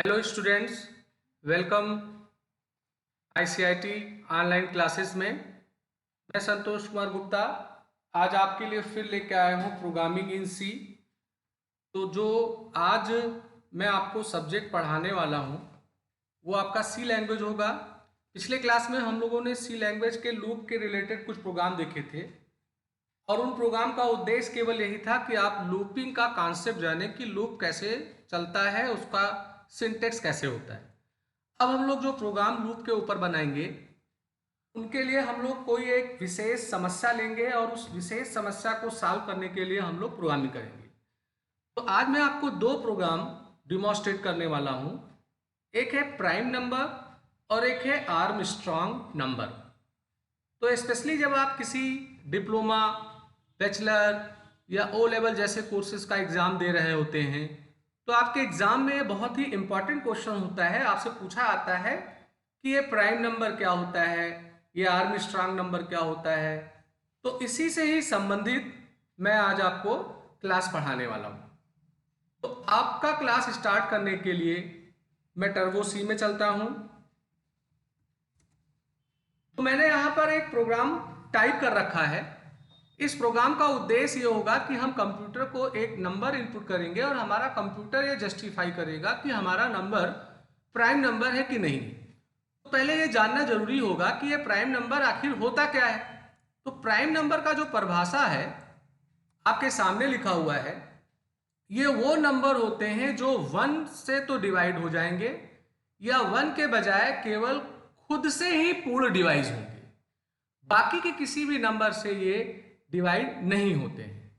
Hello students, welcome ICIT online classes में। मैं संतोष कुमार गुप्ता आज आपके लिए फिर लेके आया हूँ प्रोग्रामिंग इन सी। तो जो आज मैं आपको सब्जेक्ट पढ़ाने वाला हूँ वो आपका सी लैंग्वेज होगा। पिछले क्लास में हम लोगों ने सी लैंग्वेज के लूप के रिलेटेड कुछ प्रोग्राम देखे थे और उन प्रोग्राम का उद्देश्य केवल यही था कि आप लूपिंग का कॉन्सेप्ट जानें कि लूप कैसे चलता है, उसका सिंटेक्स कैसे होता है। अब हम लोग जो प्रोग्राम लूप के ऊपर बनाएंगे उनके लिए हम लोग कोई एक विशेष समस्या लेंगे और उस विशेष समस्या को सॉल्व करने के लिए हम लोग प्रोग्रामिंग करेंगे। तो आज मैं आपको दो प्रोग्राम डिमॉन्स्ट्रेट करने वाला हूं। एक है प्राइम नंबर और एक है आर्मस्ट्रॉन्ग नंबर। तो स्पेशली जब आप किसी डिप्लोमा, बैचलर या ओ लेवल जैसे कोर्सेज का एग्ज़ाम दे रहे होते हैं तो आपके एग्ज़ाम में बहुत ही इंपॉर्टेंट क्वेश्चन होता है। आपसे पूछा आता है कि ये प्राइम नंबर क्या होता है, ये आर्मस्ट्रॉन्ग नंबर क्या होता है। तो इसी से ही संबंधित मैं आज आपको क्लास पढ़ाने वाला हूँ। तो आपका क्लास स्टार्ट करने के लिए मैं टर्बो सी में चलता हूँ। तो मैंने यहाँ पर एक प्रोग्राम टाइप कर रखा है। इस प्रोग्राम का उद्देश्य ये होगा कि हम कंप्यूटर को एक नंबर इनपुट करेंगे और हमारा कंप्यूटर ये जस्टिफाई करेगा कि हमारा नंबर प्राइम नंबर है कि नहीं। तो पहले ये जानना जरूरी होगा कि ये प्राइम नंबर आखिर होता क्या है। तो प्राइम नंबर का जो परिभाषा है आपके सामने लिखा हुआ है। ये वो नंबर होते हैं जो 1 से तो डिवाइड हो जाएंगे या 1 के बजाय केवल खुद से ही पूर्ण डिवाइड होंगे, बाकी के किसी भी नंबर से ये डिवाइड नहीं होते हैं।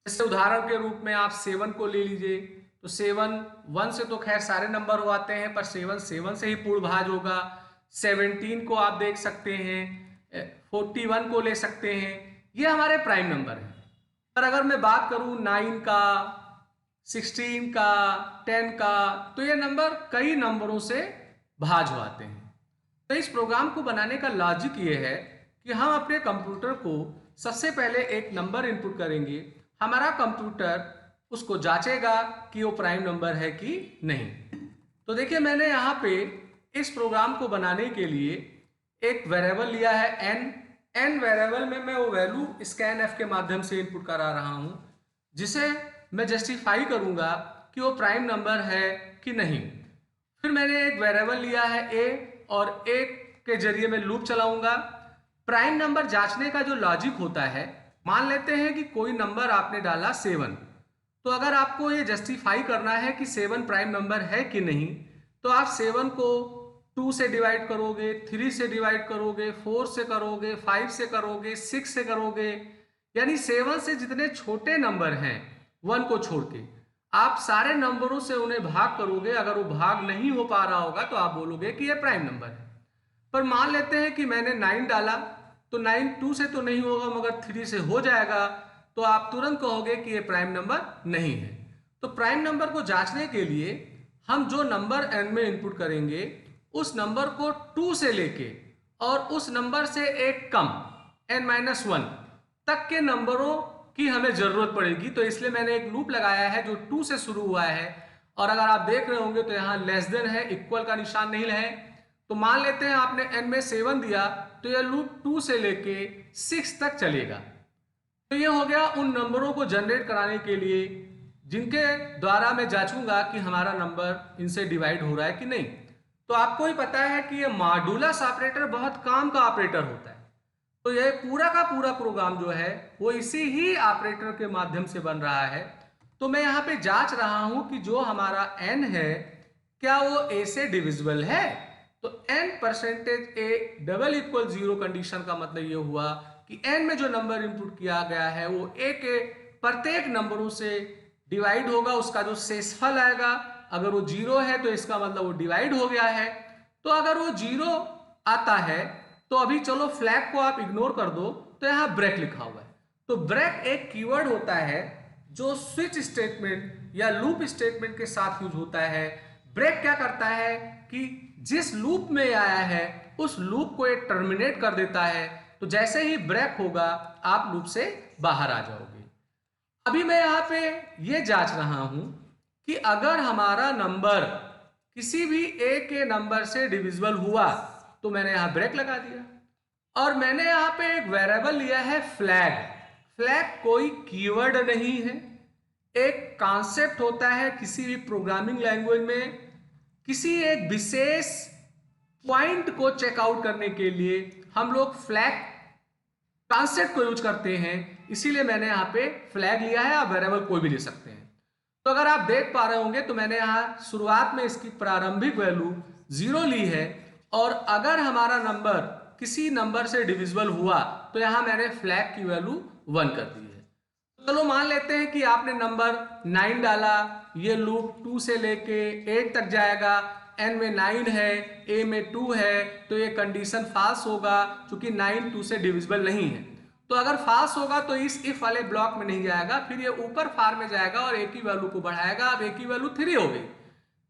जैसे उदाहरण के रूप में आप 7 को ले लीजिए। तो 7 1 से तो खैर सारे नंबर हो आते हैं पर 7 7 से ही पूर्ण भाज होगा। 17 को आप देख सकते हैं, 41 को ले सकते हैं, ये हमारे प्राइम नंबर हैं। पर अगर मैं बात करूं 9 का, 16 का, 10 का, तो ये नंबर कई नंबरों से भाज हो आते हैं। तो इस प्रोग्राम को बनाने का लॉजिक ये है कि हम अपने कंप्यूटर को सबसे पहले एक नंबर इनपुट करेंगे। हमारा कंप्यूटर उसको जांचेगा कि वो प्राइम नंबर है कि नहीं। तो देखिए मैंने यहाँ पे इस प्रोग्राम को बनाने के लिए एक वेरिएबल लिया है n वेरिएबल में मैं वो वैल्यू स्कैनएफ के माध्यम से इनपुट करा रहा हूँ, जिसे मैं जस्टिफाई करूँगा कि वो प्राइम नंबर है कि नहीं। फिर मैंने एक वेरिएबल लिया है a और a के जरिए मैं लूप चलाऊंगा। प्राइम नंबर जांचने का जो लॉजिक होता है, मान लेते हैं कि कोई नंबर आपने डाला 7, तो अगर आपको ये जस्टिफाई करना है कि 7 प्राइम नंबर है कि नहीं, तो आप 7 को 2 से डिवाइड करोगे, 3 से डिवाइड करोगे, 4 से करोगे, 5 से करोगे, 6 से करोगे, यानी 7 से जितने छोटे नंबर हैं 1 को छोड़ के आप सारे नंबरों से उन्हें भाग करोगे। अगर वो भाग नहीं हो पा रहा होगा तो आप बोलोगे कि ये प्राइम नंबर है। पर मान लेते हैं कि मैंने 9 डाला, तो 9 2 से तो नहीं होगा मगर 3 से हो जाएगा, तो आप तुरंत कहोगे कि ये प्राइम नंबर नहीं है। तो प्राइम नंबर को जांचने के लिए हम जो नंबर n में इनपुट करेंगे उस नंबर को 2 से लेके और उस नंबर से एक कम n-1 तक के नंबरों की हमें जरूरत पड़ेगी। तो इसलिए मैंने एक लूप लगाया है जो 2 से शुरू हुआ है और अगर आप देख रहे होंगे तो यहाँ लेस देन है, इक्वल का निशान नहीं है। तो मान लेते हैं आपने n में 7 दिया तो यह लूप 2 से लेके 6 तक चलेगा। तो ये हो गया उन नंबरों को जनरेट कराने के लिए जिनके द्वारा मैं जांचूंगा कि हमारा नंबर इनसे डिवाइड हो रहा है कि नहीं। तो आपको ही पता है कि ये मॉडुलस ऑपरेटर बहुत काम का ऑपरेटर होता है। तो यह पूरा का पूरा प्रोग्राम जो है वो इसी ही ऑपरेटर के माध्यम से बन रहा है। तो मैं यहाँ पे जांच रहा हूं कि जो हमारा n है क्या वो a से डिविजिबल है। तो n%a=0 कंडीशन का मतलब ये हुआ कि n में जो नंबर इनपुट किया गया है वो a के प्रत्येक नंबरों से डिवाइड होगा, उसका जो शेषफल आएगा अगर वो 0 है तो इसका मतलब वो डिवाइड हो गया है। तो अगर वो 0 आता है तो अभी चलो फ्लैग को आप इग्नोर कर दो, तो यहाँ ब्रेक लिखा हुआ है। तो ब्रेक एक कीवर्ड होता है जो स्विच स्टेटमेंट या लूप स्टेटमेंट के साथ यूज होता है। ब्रेक क्या करता है कि जिस लूप में आया है उस लूप को ये टर्मिनेट कर देता है। तो जैसे ही ब्रेक होगा आप लूप से बाहर आ जाओगे। अभी मैं यहाँ पे ये जांच रहा हूं कि अगर हमारा नंबर किसी भी ए के नंबर से डिविजिबल हुआ तो मैंने यहां ब्रेक लगा दिया। और मैंने यहां पे एक वेरिएबल लिया है फ्लैग। फ्लैग कोई कीवर्ड नहीं है, एक कॉन्सेप्ट होता है किसी भी प्रोग्रामिंग लैंग्वेज में। किसी एक विशेष पॉइंट को चेकआउट करने के लिए हम लोग फ्लैग कॉन्सेप्ट को यूज करते हैं, इसीलिए मैंने यहाँ पे फ्लैग लिया है। आप वेरिएबल कोई भी ले सकते हैं। तो अगर आप देख पा रहे होंगे तो मैंने यहाँ शुरुआत में इसकी प्रारंभिक वैल्यू 0 ली है, और अगर हमारा नंबर किसी नंबर से डिविजिबल हुआ तो यहाँ मैंने फ्लैग की वैल्यू 1 कर दी है। चलो मान लेते हैं कि आपने नंबर 9 डाला, ये लूप 2 से लेके 8 तक जाएगा, n में 9 है, a में 2 है, तो ये कंडीशन फाल्स होगा क्योंकि 9 2 से डिविजिबल नहीं है। तो अगर फाल्स होगा तो इस इफ वाले ब्लॉक में नहीं जाएगा, फिर ये ऊपर फार में जाएगा और a की वैल्यू को बढ़ाएगा। अब a की वैल्यू 3 हो गई,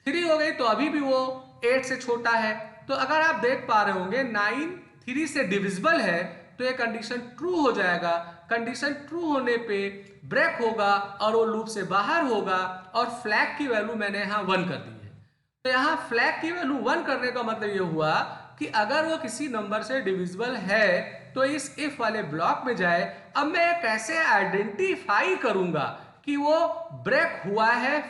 3 हो गई तो अभी भी वो 8 से छोटा है। तो अगर आप देख पा रहे होंगे 9 3 से डिविजिबल है तो ये कंडीशन ट्रू हो जाएगा। कंडीशन ट्रू होने पे ब्रेक होगा और वो लूप से बाहर होगा, और फ्लैग की वैल्यू मैंने यहाँ 1 कर दी है। तो यहाँ फ्लैग की वैल्यू 1 करने का मतलब ये हुआ कि अगर वो किसी नंबर से डिविजिबल है तो इस इफ वाले ब्लॉक में जाए। अब मैं कैसे आइडेंटिफाई करूंगा कि वो ब्रेक हुआ है,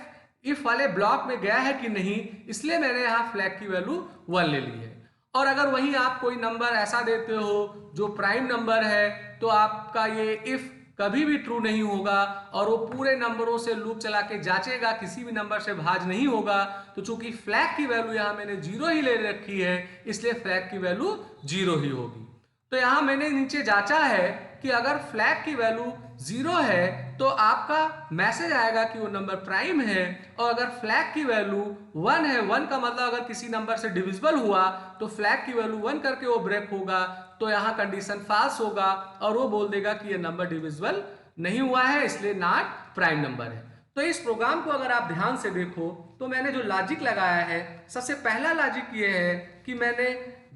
इफ वाले ब्लॉक में गया है कि नहीं, इसलिए मैंने यहाँ फ्लैग की वैल्यू 1 ले ली है। और अगर वहीं आप कोई नंबर ऐसा देते हो जो प्राइम नंबर है तो आपका ये इफ कभी भी ट्रू नहीं होगा, और वो पूरे नंबरों से लूप चला के जांचेगा, किसी भी नंबर से भाज नहीं होगा। तो चूंकि फ्लैग की वैल्यू यहाँ मैंने 0 ही ले रखी है, इसलिए फ्लैग की वैल्यू 0 ही होगी। तो यहाँ मैंने नीचे जांचा है कि अगर फ्लैग की वैल्यू 0 है तो आपका मैसेज आएगा कि वो नंबर प्राइम है, और अगर फ्लैग की वैल्यू 1 है, 1 का मतलब अगर किसी नंबर से डिविजिबल हुआ तो फ्लैग की वैल्यू 1 करके वो ब्रेक होगा, तो यहाँ कंडीशन फाल्स होगा और वो बोल देगा कि ये नंबर डिविजिबल नहीं हुआ है, इसलिए नॉट प्राइम नंबर है। तो इस प्रोग्राम को अगर आप ध्यान से देखो तो मैंने जो लॉजिक लगाया है, सबसे पहला लॉजिक ये है कि मैंने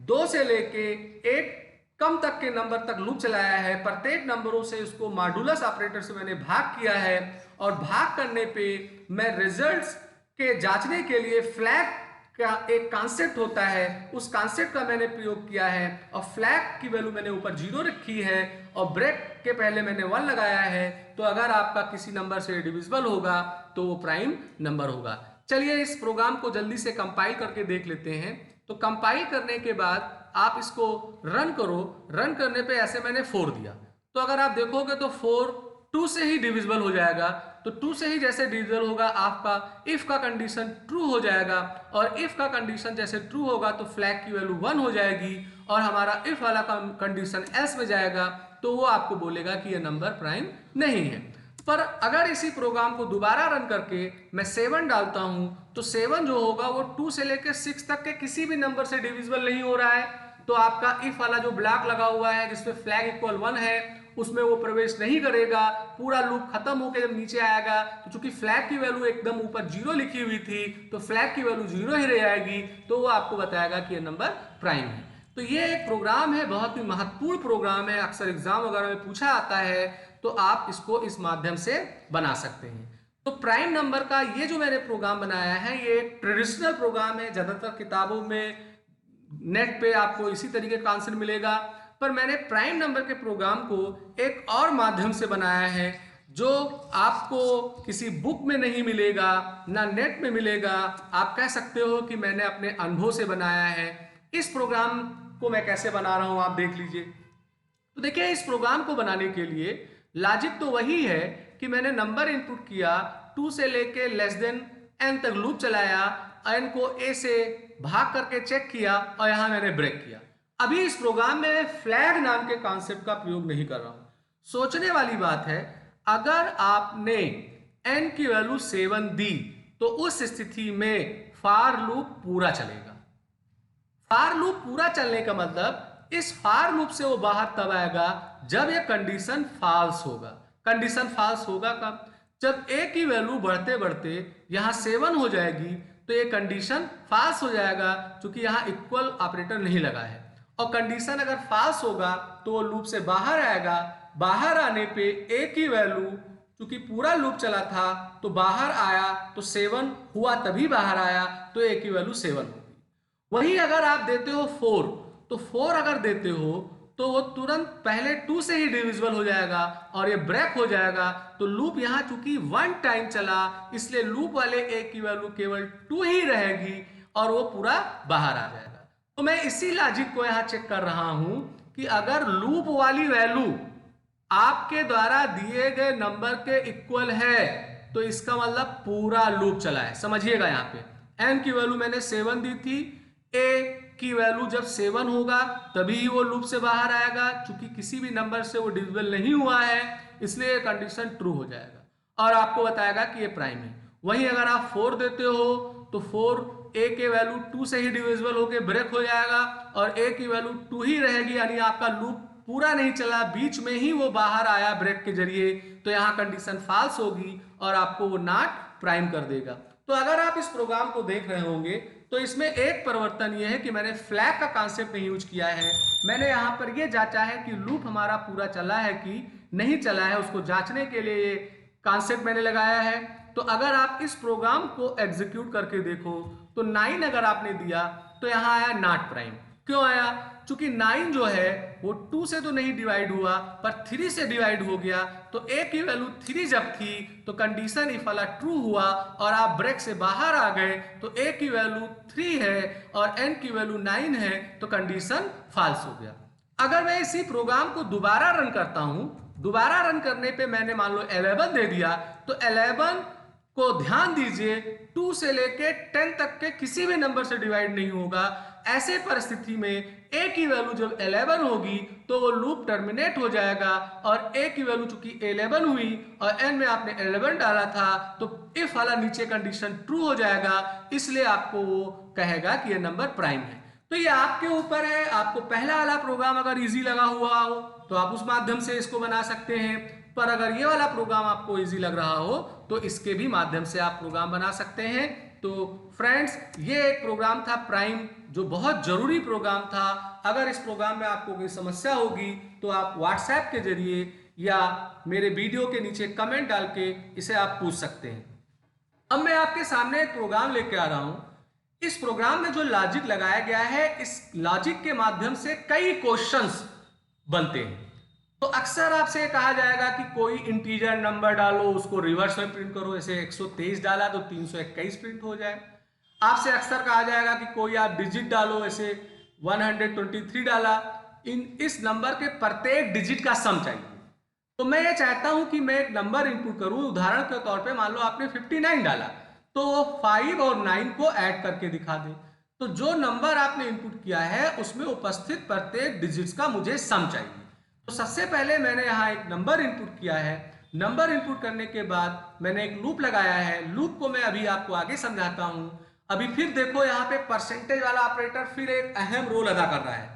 2 से लेके 8 कम तक के नंबर तक लूप चलाया है। प्रत्येक नंबरों से उसको मॉडुलस ऑपरेटर से मैंने भाग किया है, और भाग करने पे मैं रिजल्ट्स के जांचने के लिए फ्लैग का एक कॉन्सेप्ट होता है, उस कॉन्सेप्ट का मैंने प्रयोग किया है, और फ्लैग की वैल्यू मैंने ऊपर 0 रखी है और ब्रेक के पहले मैंने 1 लगाया है। तो अगर आपका किसी नंबर से डिविजिबल होगा तो वो प्राइम नंबर होगा। चलिए इस प्रोग्राम को जल्दी से कंपाइल करके देख लेते हैं। तो कंपाइल करने के बाद आप इसको रन करो। रन करने पे ऐसे मैंने 4 दिया, तो अगर आप देखोगे तो 4 2 से ही डिविजिबल हो जाएगा। तो 2 से ही जैसे डिविजिबल होगा आपका इफ का कंडीशन ट्रू हो जाएगा, और इफ का कंडीशन जैसे ट्रू होगा तो फ्लैग की वैल्यू 1 हो जाएगी, और हमारा इफ वाला कंडीशन एल्स में जाएगा तो वो आपको बोलेगा कि ये नंबर प्राइम नहीं है। पर अगर इसी प्रोग्राम को दोबारा रन करके मैं 7 डालता हूं तो 7 जो होगा वो 2 से लेकर 6 तक के किसी भी नंबर से डिविजिबल नहीं हो रहा है। तो आपका इफ वाला जो ब्लॉक लगा हुआ है जिसमें फ्लैग इक्वल 1 है उसमें वो प्रवेश नहीं करेगा। पूरा लूप खत्म होकर जब नीचे आएगा तो चूंकि फ्लैग की वैल्यू एकदम ऊपर 0 लिखी हुई थी तो फ्लैग की वैल्यू 0 ही रह जाएगी, तो वो आपको बताएगा कि ये नंबर प्राइम है। तो ये एक प्रोग्राम है, बहुत ही महत्वपूर्ण प्रोग्राम है, अक्सर एग्जाम वगैरह में पूछा आता है, तो आप इसको इस माध्यम से बना सकते हैं। तो प्राइम नंबर का ये जो मैंने प्रोग्राम बनाया है ये एक ट्रेडिशनल प्रोग्राम है। ज्यादातर किताबों में नेट पे आपको इसी तरीके का आंसर मिलेगा, पर मैंने प्राइम नंबर के प्रोग्राम को एक और माध्यम से बनाया है जो आपको किसी बुक में नहीं मिलेगा, ना नेट में मिलेगा। आप कह सकते हो कि मैंने अपने अनुभव से बनाया है। इस प्रोग्राम को मैं कैसे बना रहा हूं आप देख लीजिए। तो देखिए इस प्रोग्राम को बनाने के लिए लॉजिक तो वही है कि मैंने नंबर इनपुट किया, 2 से लेके लेस देन n तक लूप चलाया, n को a से भाग करके चेक किया और यहां मैंने ब्रेक किया। अभी इस प्रोग्राम में फ्लैग नाम के कॉन्सेप्ट का प्रयोग नहीं कर रहा हूं। सोचने वाली बात है, अगर आपने n की वैल्यू 7 दी तो उस स्थिति में फार लूप पूरा चलेगा। फार लूप पूरा चलने का मतलब इस फार लूप से वो बाहर तब आएगा जब ये कंडीशन फॉल्स होगा। कंडीशन फॉल्स होगा कब? जब a की वैल्यू बढ़ते बढ़ते यहां 7 हो जाएगी तो ये कंडीशन फॉल्स हो जाएगा क्योंकि यहां इक्वल ऑपरेटर नहीं लगा है। और कंडीशन अगर फॉल्स होगा तो वो लूप से बाहर आएगा। बाहर आने पे a की वैल्यू चूंकि पूरा लूप चला था तो बाहर आया तो 7 हुआ तभी बाहर आया, तो ए की वैल्यू 7 होगी। वही अगर आप देते हो 4, तो 4 अगर देते हो तो वो तुरंत पहले 2 से ही डिविजिबल हो जाएगा और ये ब्रेक हो जाएगा। तो लूप यहां चूंकि 1 टाइम चला, इसलिए लूप वाले ए की वैल्यू केवल 2 ही रहेगी और वो पूरा बाहर आ जाएगा। तो मैं इसी लॉजिक को यहां चेक कर रहा हूं कि अगर लूप वाली वैल्यू आपके द्वारा दिए गए नंबर के इक्वल है तो इसका मतलब पूरा लूप चला है। समझिएगा, यहां पे एन की वैल्यू मैंने 7 दी थी, ए की वैल्यू जब 7 होगा तभी वो लूप से बाहर आएगा। चूंकि किसी भी नंबर से वो डिविजिबल नहीं हुआ है इसलिए कंडीशन ट्रू हो जाएगा और आपको बताएगा कि ये प्राइम है। वहीं अगर आप 4 देते हो तो 4 ए के वैल्यू 2 से ही डिविजिबल होकर ब्रेक हो जाएगा और ए की वैल्यू 2 ही रहेगी, यानी आपका लूप पूरा नहीं चला, बीच में ही वो बाहर आया ब्रेक के जरिए, तो यहां कंडीशन फॉल्स होगी और आपको वो नॉट प्राइम कर देगा। तो अगर आप इस प्रोग्राम को देख रहे होंगे तो इसमें एक परिवर्तन यह है कि मैंने फ्लैग का कॉन्सेप्ट नहीं यूज किया है। मैंने यहां पर यह जांचा है कि लूप हमारा पूरा चला है कि नहीं चला है, उसको जांचने के लिए ये कॉन्सेप्ट मैंने लगाया है। तो अगर आप इस प्रोग्राम को एग्जीक्यूट करके देखो तो 9 अगर आपने दिया तो यहां आया नॉट प्राइम। क्यों आया? चूंकि 9 जो है वो 2 से तो नहीं डिवाइड हुआ पर 3 से डिवाइड हो गया, तो ए की वैल्यू 3 जब थी तो कंडीशन इफ वाला ट्रू हुआ और आप ब्रेक से बाहर आ गए तो ए की वैल्यू 3 है और एन की वैल्यू 9 है, तो कंडीशन फॉल्स हो गया। अगर मैं इसी प्रोग्राम को दोबारा रन करता हूं, दोबारा रन करने पे मैंने मान लो 11 दे दिया, तो 11 को ध्यान दीजिए 2 से लेके 10 तक के किसी भी नंबर से डिवाइड नहीं होगा। ऐसे परिस्थिति में ए की वैल्यू जब 11 होगी तो वो लूप टर्मिनेट हो जाएगा और ए की वैल्यू चूंकि 11 हुई और एन में आपने 11 डाला था तो इफ वाला नीचे कंडीशन ट्रू हो जाएगा, इसलिए आपको वो कहेगा कि ये नंबर प्राइम है। तो ये आपके ऊपर है, आपको पहला वाला प्रोग्राम अगर इजी लगा हुआ हो तो आप उस माध्यम से इसको बना सकते हैं, पर अगर ये वाला प्रोग्राम आपको इजी लग रहा हो तो इसके भी माध्यम से आप प्रोग्राम बना सकते हैं। तो फ्रेंड्स, ये एक प्रोग्राम था प्राइम जो बहुत जरूरी प्रोग्राम था। अगर इस प्रोग्राम में आपको कोई समस्या होगी तो आप व्हाट्सएप के जरिए या मेरे वीडियो के नीचे कमेंट डाल के इसे आप पूछ सकते हैं। अब मैं आपके सामने एक प्रोग्राम लेके आ रहा हूं। इस प्रोग्राम में जो लॉजिक लगाया गया है, इस लॉजिक के माध्यम से कई क्वेश्चंस बनते हैं। तो अक्सर आपसे कहा जाएगा कि कोई इंटीजर नंबर डालो, उसको रिवर्स में प्रिंट करो। ऐसे 123 डाला तो 321 प्रिंट हो जाए। आपसे अक्सर कहा जाएगा कि कोई आप डिजिट डालो, ऐसे 123 डाला, इस नंबर के प्रत्येक डिजिट का सम चाहिए। तो मैं ये चाहता हूं कि मैं एक नंबर इनपुट करूं। उदाहरण के तौर पे मान लो आपने 59 डाला तो वो 5 और 9 को ऐड करके दिखा दे। तो जो नंबर आपने इनपुट किया है उसमें उपस्थित प्रत्येक डिजिट्स का मुझे सम चाहिए। तो सबसे पहले मैंने यहाँ एक नंबर इनपुट किया है। नंबर इनपुट करने के बाद मैंने एक लूप लगाया है। लूप को मैं अभी आपको आगे समझाता हूं। अभी फिर देखो यहाँ पे परसेंटेज वाला ऑपरेटर फिर एक अहम रोल अदा कर रहा है।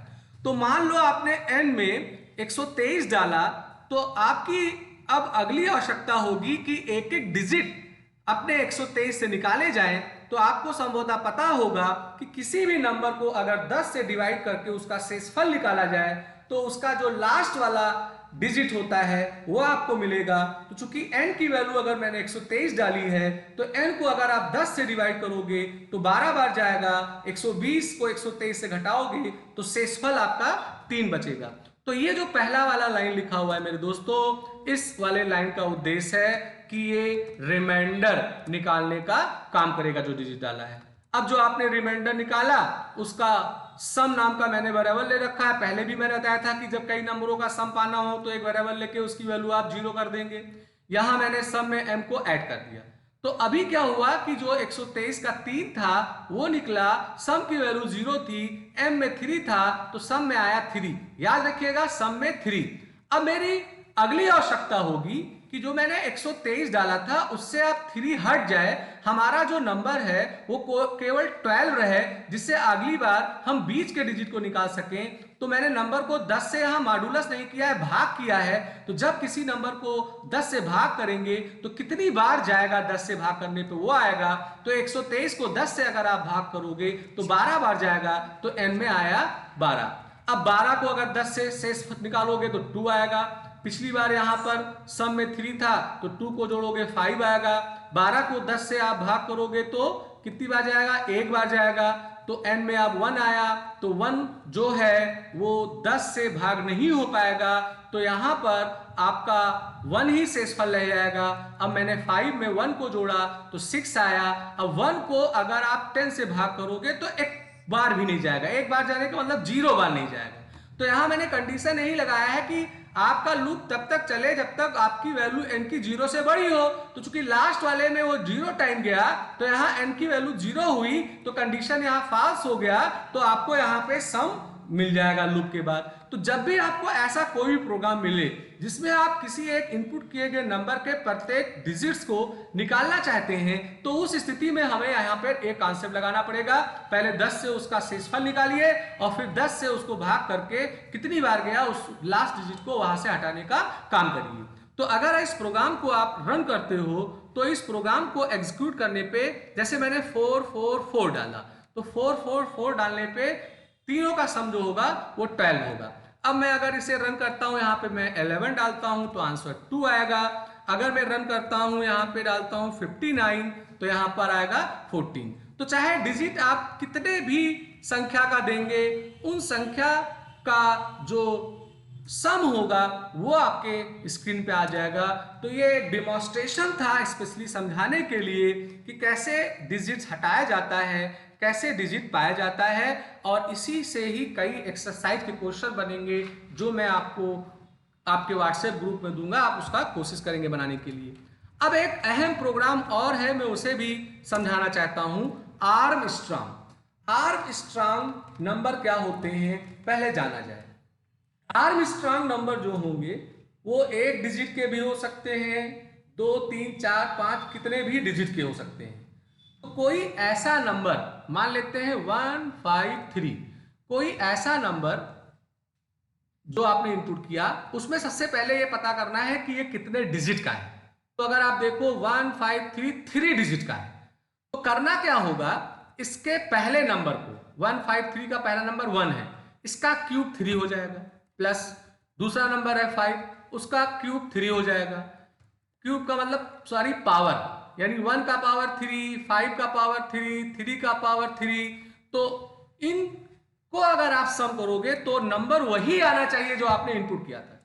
तो मान लो आपने n में 123 डाला तो आपकी अब अगली आवश्यकता होगी कि एक एक डिजिट अपने 123 से निकाले जाएं। तो आपको संभवतः पता होगा कि किसी भी नंबर को अगर 10 से डिवाइड करके उसका शेषफल निकाला जाए तो उसका जो लास्ट वाला डिजिट होता है वो आपको मिलेगा। तो चूंकि n की वैल्यू अगर मैंने 123 डाली है तो n को अगर आप 10 से डिवाइड करोगे तो 12 बार जाएगा। 120 को 123 से घटाओगे तो शेषफल आपका 3 बचेगा। तो ये जो पहला वाला लाइन लिखा हुआ है मेरे दोस्तों, इस वाले लाइन का उद्देश्य है कि ये रिमाइंडर निकालने का काम करेगा जो डिजिट डाला है। अब जो आपने रिमाइंडर निकाला उसका सम नाम का मैंने वेरिएबल ले रखा है। पहले भी मैंने बताया था कि जब कई नंबरों का सम पाना हो तो एक वेरिएबल लेके उसकी वैल्यू आप 0 कर देंगे। यहां मैंने सम में m को ऐड कर दिया। तो अभी क्या हुआ कि जो 123 का 3 था वो निकला, सम की वैल्यू 0 थी, m में 3 था तो सम में आया 3। याद रखिएगा सम में 3। अब मेरी अगली आवश्यकता होगी कि जो मैंने 123 डाला था उससे आप 3 हट जाए, हमारा जो नंबर है वो केवल 12 रहे, जिससे अगली बार हम बीच के डिजिट को निकाल सकें। तो मैंने नंबर को 10 से यहां मॉडुलस नहीं किया है, भाग किया है। तो जब किसी नंबर को 10 से भाग करेंगे तो कितनी बार जाएगा 10 से भाग करने पे वो आएगा। तो 123 को 10 से अगर आप भाग करोगे तो 12 बार जाएगा, तो n में आया 12। अब 12 को अगर 10 से शेष निकालोगे तो 2 आएगा। पिछली बार यहाँ पर सम में 3 था तो 2 को जोड़ोगे 5 आएगा। 12 को 10 से आप भाग करोगे तो कितनी बार जाएगा, एक बार जाएगा। तो n में अब 1 आया तो 1 जो है वो 10 से भाग नहीं हो पाएगा, तो यहां पर आपका 1 ही शेषफल रह जाएगा। अब मैंने 5 में 1 को जोड़ा तो 6 आया। अब 1 को अगर आप 10 से भाग करोगे तो एक बार भी नहीं जाएगा, एक बार जाने का मतलब 0 बार नहीं जाएगा। तो यहां मैंने कंडीशन यही लगाया है कि आपका लूप तब तक चले जब तक आपकी वैल्यू n की 0 से बड़ी हो। तो चूंकि लास्ट वाले में वो 0 टाइम गया तो यहाँ n की वैल्यू 0 हुई तो कंडीशन यहाँ फॉल्स हो गया, तो आपको यहाँ पे सम मिल जाएगा लूप के बाद। तो जब भी आपको ऐसा कोई प्रोग्राम मिले जिसमें आप किसी एक इनपुट किए गए नंबर के प्रत्येक डिजिट्स को निकालना चाहते हैं, तो उस स्थिति में हमें यहाँ पर एक कॉन्सेप्ट लगाना पड़ेगा। पहले 10 से उसका शेषफल निकालिए और फिर 10 से उसको भाग करके कितनी बार गया उस लास्ट डिजिट को वहां से हटाने का काम करिए। तो अगर इस प्रोग्राम को आप रन करते हो तो इस प्रोग्राम को एग्जीक्यूट करने पे जैसे मैंने 444 डाला तो 444 डालने पे तीनों का सम जो होगा वो 12 होगा। अब मैं अगर इसे रन करता हूं, यहाँ पे मैं 11 डालता हूं तो आंसर 2 आएगा। अगर मैं रन करता हूं, यहाँ पे डालता हूं 59 तो यहाँ पर आएगा 14। तो चाहे डिजिट आप कितने भी संख्या का देंगे, उन संख्या का जो सम होगा वो आपके स्क्रीन पे आ जाएगा। तो ये एक डेमोन्स्ट्रेशन था स्पेशली समझाने के लिए कि कैसे डिजिट्स हटाया जाता है, कैसे डिजिट पाया जाता है, और इसी से ही कई एक्सरसाइज के क्वेश्चन बनेंगे जो मैं आपको आपके व्हाट्सएप ग्रुप में दूंगा, आप उसका कोशिश करेंगे बनाने के लिए। अब एक अहम प्रोग्राम और है, मैं उसे भी समझाना चाहता हूं, आर्मस्ट्रांग। आर्मस्ट्रांग नंबर क्या होते हैं पहले जाना जाए। आर्मस्ट्रांग नंबर जो होंगे वो एक डिजिट के भी हो सकते हैं, 2, 3, 4, 5 कितने भी डिजिट के हो सकते हैं। तो कोई ऐसा नंबर मान लेते हैं 153, कोई ऐसा नंबर जो आपने इनपुट किया उसमें सबसे पहले ये पता करना है कि ये कितने डिजिट का है। तो अगर आप देखो 153 3 डिजिट का है, तो करना क्या होगा, इसके पहले नंबर को 153 का पहला नंबर 1 है, इसका क्यूब 3 हो जाएगा, प्लस दूसरा नंबर है 5, उसका क्यूब 3 हो जाएगा। क्यूब का मतलब सॉरी पावर, यानी 1 का पावर 3, 5 का पावर 3, 3 का पावर 3। तो इनको अगर आप सम करोगे तो नंबर वही आना चाहिए जो आपने इनपुट किया था।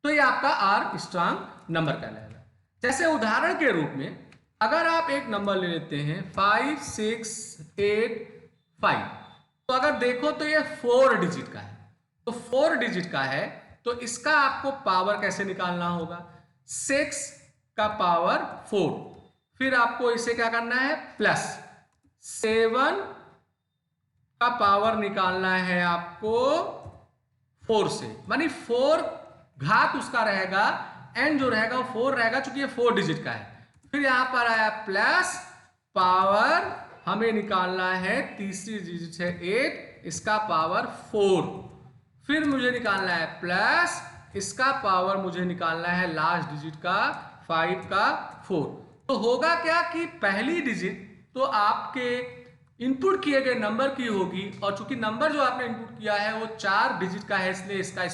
तो ये आपका आर्मस्ट्रांग नंबर कहलाएगा। जैसे उदाहरण के रूप में अगर आप एक नंबर ले लेते हैं 5, 6, 8, 5, तो अगर देखो तो ये 4 डिजिट का है। तो 4 डिजिट का है तो इसका आपको पावर कैसे निकालना होगा, 6 का पावर 4, फिर आपको इसे क्या करना है प्लस 7 का पावर निकालना है आपको 4 से, मानी 4 घात उसका रहेगा, n जो रहेगा वो 4 रहेगा चूंकि ये 4 डिजिट का है। फिर यहां पर आया प्लस पावर, हमें निकालना है तीसरी डिजिट है 8, इसका पावर 4, फिर मुझे निकालना है प्लस इसका पावर मुझे निकालना है लास्ट डिजिट का 5 का 4। तो होगा क्या कि पहली डिजिट तो आपके इनपुट किए गए नंबर की होगी, और चूंकि नंबर जो आपने इनपुट किया है वो 4 डिजिट का है, इसलिए इसका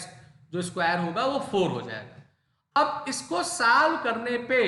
जो स्क्वायर होगा वो 4 हो जाएगा। अब इसको सॉल्व करने पे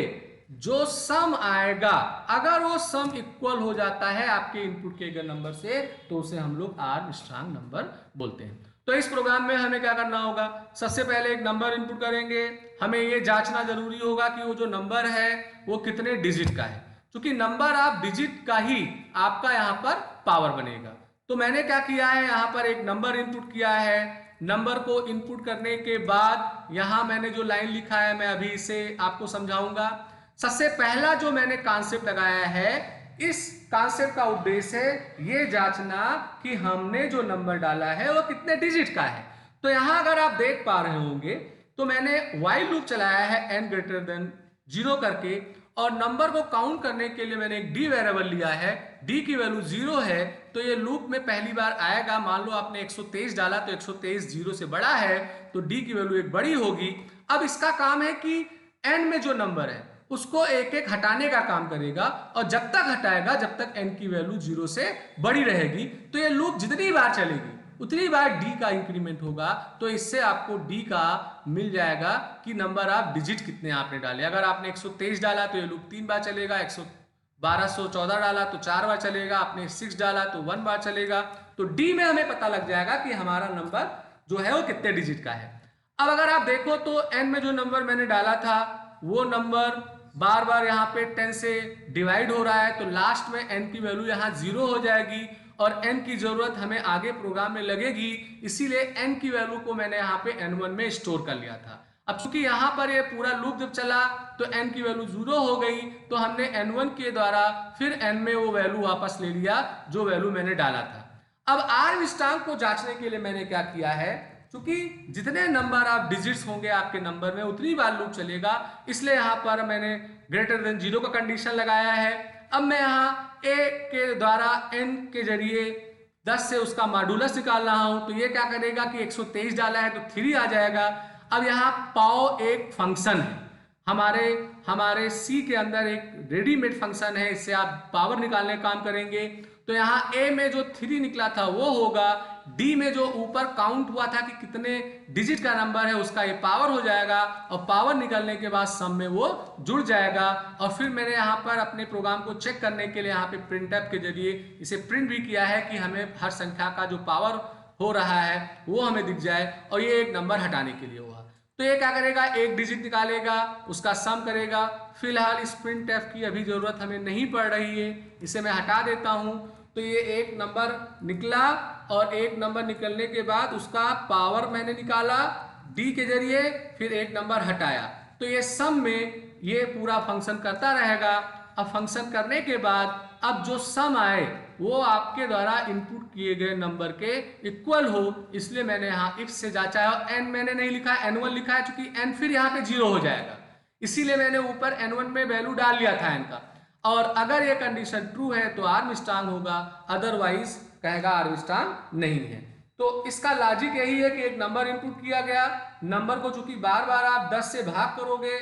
जो सम आएगा, अगर वो सम इक्वल हो जाता है आपके इनपुट किए गए नंबर से, तो उसे हम लोग आर्मस्ट्रांग नंबर बोलते हैं। तो इस प्रोग्राम में हमें क्या करना होगा, सबसे पहले एक नंबर इनपुट करेंगे, हमें ये जांचना जरूरी होगा कि वो जो नंबर है वो कितने डिजिट का है, क्योंकि नंबर आप डिजिट का ही आपका यहाँ पर पावर बनेगा। तो मैंने क्या किया है, यहाँ पर एक नंबर इनपुट किया है, नंबर को इनपुट करने के बाद यहाँ मैंने जो लाइन लिखा है मैं अभी इसे आपको समझाऊंगा। सबसे पहला जो मैंने कॉन्सेप्ट लगाया है, इस कॉन्सेप्ट का उद्देश्य है ये जांचना कि हमने जो नंबर डाला है वो कितने डिजिट का है। तो यहां अगर आप देख पा रहे होंगे तो मैंने व्हाइल लूप चलाया है n ग्रेटर देन 0 करके, और नंबर को काउंट करने के लिए मैंने एक d वेरिएबल लिया है, d की वैल्यू 0 है तो ये लूप में पहली बार आएगा। मान लो आपने 123 डाला तो 123 0 से बड़ा है तो d की वैल्यू एक बड़ी होगी। अब इसका काम है कि n में जो नंबर है उसको एक एक हटाने का काम करेगा, और जब तक हटाएगा जब तक n की वैल्यू 0 से बड़ी रहेगी। तो ये लूप जितनी बार चलेगी उतनी बार डी का इंक्रीमेंट होगा, तो इससे आपको डी का मिल जाएगा कि नंबर ऑफ डिजिट कितने आपने डाले। अगर आपने 123 डाला तो ये लूप 3 बार चलेगा, 1214 डाला तो 4 बार चलेगा, आपने 6 डाला तो 1 बार चलेगा। तो डी में हमें पता लग जाएगा कि हमारा नंबर जो है वो कितने डिजिट का है। अब अगर आप देखो तो एन में जो नंबर मैंने डाला था वो नंबर बार बार यहाँ पे 10 से डिवाइड हो रहा है, तो लास्ट में n की वैल्यू यहाँ 0 हो जाएगी और n की जरूरत हमें आगे प्रोग्राम में लगेगी, इसीलिए n की वैल्यू को मैंने यहाँ पे n1 में स्टोर कर लिया था। अब चूंकि यहाँ पर ये पूरा लूप जब चला तो n की वैल्यू 0 हो गई, तो हमने n1 के द्वारा फिर n में वो वैल्यू वापस ले लिया जो वैल्यू मैंने डाला था। अब आर्म स्ट्रांग को जांचने के लिए मैंने क्या किया है, क्योंकि जितने नंबर ऑफ डिजिट्स होंगे आपके नंबर में उतनी बार लूप चलेगा, इसलिए यहाँ पर मैंने ग्रेटर देन 0 का कंडीशन लगाया है। अब मैं यहाँ a के द्वारा n के जरिए 10 से उसका मॉडुलस निकाल रहा हूं, तो ये क्या करेगा कि 123 डाला है तो 3 आ जाएगा। अब यहाँ पाव एक फंक्शन है, हमारे C के अंदर एक रेडीमेड फंक्शन है, इससे आप पावर निकालने का काम करेंगे। तो यहाँ A में जो 3 निकला था वो होगा, D में जो ऊपर काउंट हुआ था कि कितने डिजिट का नंबर है उसका ये पावर हो जाएगा, और पावर निकलने के बाद सम में वो जुड़ जाएगा। और फिर मैंने यहाँ पर अपने प्रोग्राम को चेक करने के लिए यहाँ पे प्रिंटफ के जरिए इसे प्रिंट भी किया है कि हमें हर संख्या का जो पावर हो रहा है वो हमें दिख जाए, और ये एक नंबर हटाने के लिए हुआ। तो ये क्या करेगा, एक डिजिट निकालेगा, उसका सम करेगा। फिलहाल इस प्रिंटफ की अभी जरूरत हमें नहीं पड़ रही है, इसे मैं हटा देता हूं। तो ये एक नंबर निकला, और एक नंबर निकलने के बाद उसका पावर मैंने निकाला डी के जरिए, फिर एक नंबर हटाया, तो ये सम में ये पूरा फंक्शन करता रहेगा। अब फंक्शन करने के बाद अब जो सम आए वो आपके द्वारा इनपुट किए गए नंबर के इक्वल हो, इसलिए मैंने यहाँ इफ से जांचा है। और n मैंने नहीं लिखा है, n1 लिखा है, चूंकि n फिर यहाँ पे 0 हो जाएगा, इसीलिए मैंने ऊपर n1 में वैल्यू डाल लिया था n का। और अगर ये कंडीशन ट्रू है तो आर्म स्ट्रांग होगा, अदरवाइज कहेगा आर्म स्ट्रांग नहीं है। तो इसका लॉजिक यही है कि एक नंबर इनपुट किया गया, नंबर को चूंकि बार बार आप 10 से भाग करोगे,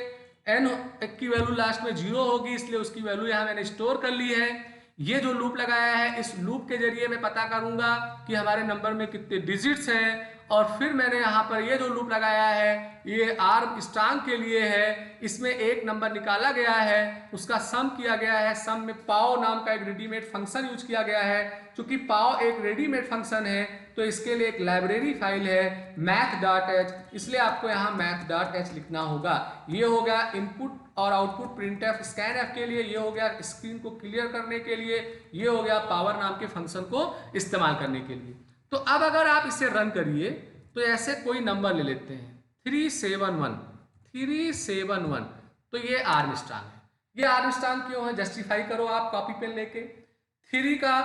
n की वैल्यू लास्ट में 0 होगी, इसलिए उसकी वैल्यू यहाँ मैंने स्टोर कर ली है। ये जो लूप लगाया है, इस लूप के जरिए मैं पता करूंगा कि हमारे नंबर में कितने डिजिट्स हैं, और फिर मैंने यहाँ पर ये जो लूप लगाया है ये आर्म स्ट्रांग के लिए है, इसमें एक नंबर निकाला गया है, उसका सम किया गया है। सम में पाव नाम का एक रेडीमेड फंक्शन यूज किया गया है। चूंकि पाव एक रेडीमेड फंक्शन है तो इसके लिए एक लाइब्रेरी फाइल है math.h, इसलिए आपको यहाँ math.h लिखना होगा। ये हो गया इनपुट और आउटपुट प्रिंटफ स्कैनफ के लिए, ये हो गया स्क्रीन को क्लियर करने के लिए, ये हो गया पावर नाम के फंक्शन को इस्तेमाल करने के लिए। तो अब अगर आप इसे रन करिए तो ऐसे कोई नंबर ले लेते हैं 371, तो ये आर्म स्ट्रांग है। ये आर्म स्ट्रांग क्यों है, जस्टिफाई करो आप कॉपी पेन लेके। 3 का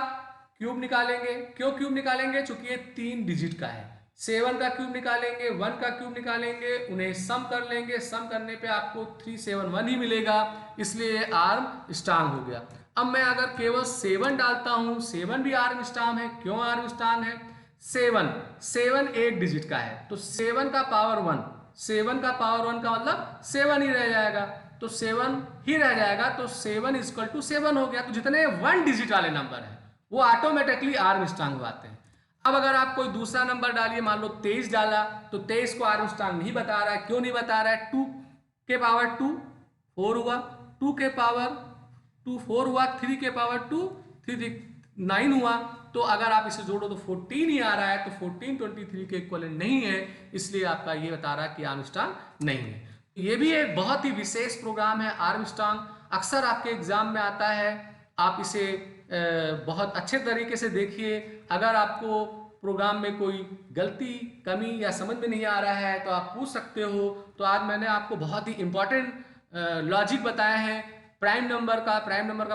क्यूब निकालेंगे, क्यों क्यूब निकालेंगे, चूंकि ये 3 डिजिट का है। 7 का क्यूब निकालेंगे, 1 का क्यूब निकालेंगे, उन्हें सम कर लेंगे, सम करने पे आपको 371 ही मिलेगा, इसलिए ये आर्म स्ट्रांग हो गया। अब मैं अगर केवल 7 डालता हूं, 7 भी आर्म स्ट्रांग है। क्यों आर्म स्ट्रांग है, 7 एक डिजिट का है, तो 7 का पावर 1, 7 का पावर 1 का मतलब 7 ही रह जाएगा, तो 7 ही रह जाएगा, तो 7 इक्वल टू 7 हो गया। तो जितने 1 डिजिट वाले नंबर हैं वो ऑटोमेटिकली आर्म स्ट्रांग हो आते हैं। अब अगर आप कोई दूसरा नंबर डालिए, मान लो 23 डाला, तो 23 को आर्म स्ट्रांग नहीं बता रहा है। क्यों नहीं बता रहा है, 2 के पावर 2 4 हुआ, 2 के पावर 2 4 हुआ, 3 के पावर 2 3 9 हुआ। तो अगर आप इसे जोड़ो तो 14 ही आ रहा है, तो 14 23 के इक्वलेंट नहीं है, इसलिए आपका ये बता रहा है कि आर्म स्ट्रांग नहीं है। ये भी एक बहुत ही विशेष प्रोग्राम है आर्म स्ट्रांग, अक्सर आपके एग्जाम में आता है। आप इसे बहुत अच्छे तरीके से देखिए। अगर आपको प्रोग्राम में कोई गलती, कमी या समझ में नहीं आ रहा है तो आप पूछ सकते हो। तो आज मैंने आपको बहुत ही इंपॉर्टेंट लॉजिक बताया है प्राइम नंबर का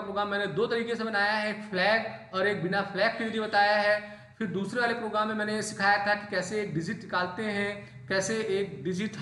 प्रोग्राम मैंने 2 तरीके से बनाया है, एक फ्लैग और एक बिना फ्लैग के लिए बताया है। फिर दूसरे वाले प्रोग्राम में मैंने सिखाया था कि कैसे एक डिजिट निकालते हैं, कैसे एक डिजिट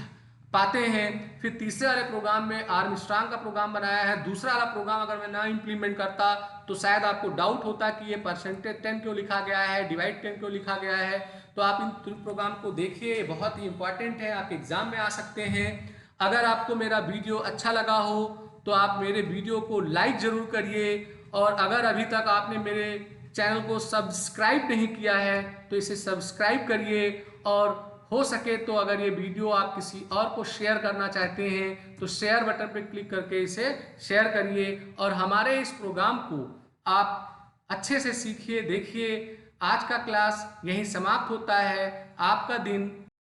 पाते हैं। फिर तीसरे वाले प्रोग्राम में आर्म स्ट्रांग का प्रोग्राम बनाया है। दूसरा वाला प्रोग्राम अगर मैं ना इम्प्लीमेंट करता तो शायद आपको डाउट होता कि ये परसेंटेज 10 क्यों लिखा गया है, डिवाइड 10 क्यों लिखा गया है। तो आप इन प्रोग्राम को देखिए, बहुत ही इंपॉर्टेंट है, आपके एग्जाम में आ सकते हैं। अगर आपको मेरा वीडियो अच्छा लगा हो तो आप मेरे वीडियो को लाइक जरूर करिए, और अगर अभी तक आपने मेरे चैनल को सब्सक्राइब नहीं किया है तो इसे सब्सक्राइब करिए, और हो सके तो अगर ये वीडियो आप किसी और को शेयर करना चाहते हैं तो शेयर बटन पर क्लिक करके इसे शेयर करिए, और हमारे इस प्रोग्राम को आप अच्छे से सीखिए, देखिए। आज का क्लास यहीं समाप्त होता है। आपका दिन